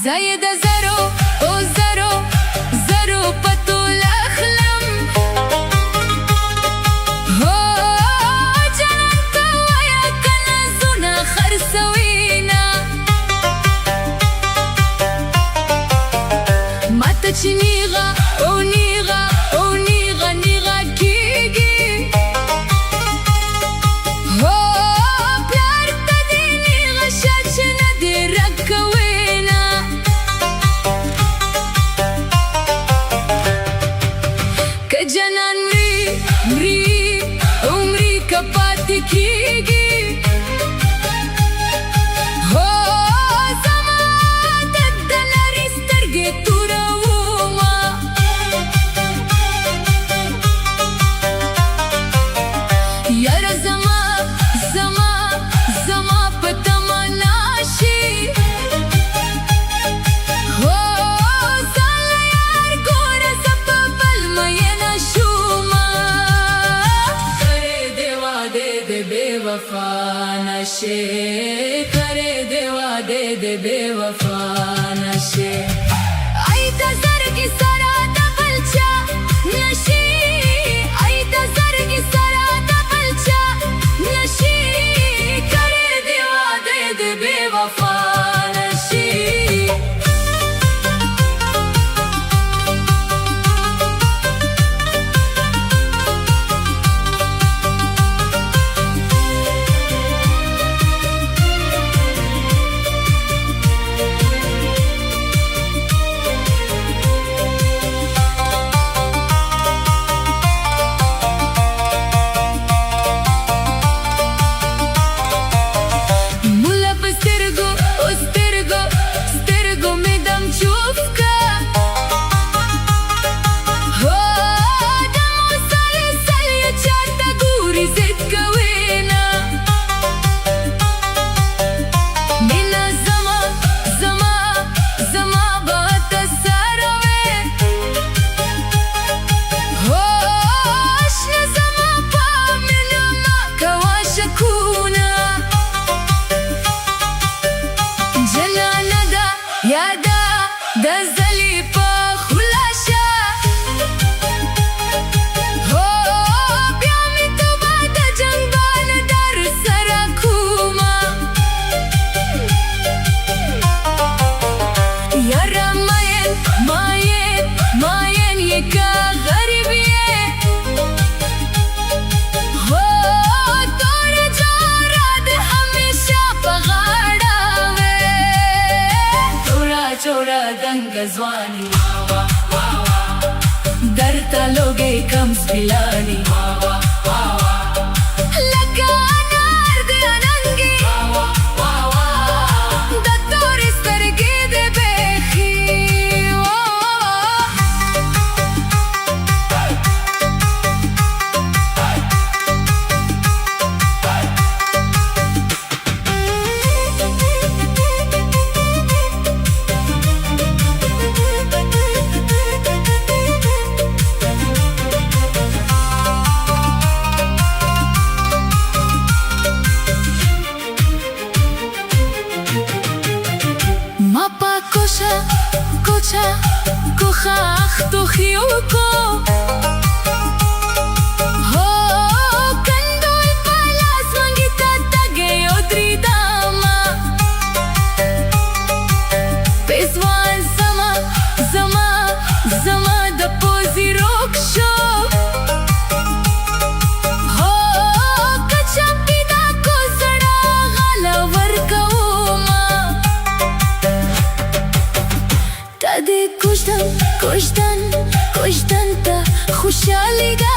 زاید زرو او زرو زرو پتول اخلم هو جنان کوایا کنا زونا خرسوینا ماته چې نیغه او نیغه او نیغه نیغه کیږي هو پلار ته دې نیغه شه چې نه دې رکوینا که جنان مري عمري که پاتې کیږي هو زما د لارې سترګې تورومه یاره زما زما زما په تمنا شي هو ځان له یار ګوره زه په بل مینه شومه کرې دې وعدې دې بې وفا نشې کرې دې وعدې دې بې وفا نشې ای د زړګي سره د بل چا نشي ای د زړګي سره د بل چا نشي کرې دې وعدې دې بې وفا نشي مولا په سترګو او سترګو سترګو مې دم چوف کا هو د مسلسل یې چاته ګوري ضد کوینه مینه زما زما زما به ته سره وې هو اشنا زما په مینه مه کوه شکونه جنانه ده یاده د زلي په خلاشه هو بیا مې توبه د جنګان در سره کومه یاره ماین ماین ماین یې که غریب یې هو تور جوړه د همیشه په غاړه وې تورا چورا دنګ ځواني درته لوګي کم سپیلاني لکه انار د اننګي د تورې سترګې دې بیخي ما په کوچه کوخه اختو خیوکو هو کندوی په لاس منګي ته تګې او دریدامه پیزوان زما زما زما د پوزې روک شو هو که چاپي دا کو زړه غله ورکومه تا دې کوژدن کوژدن کوژدن ته خوشحالېږه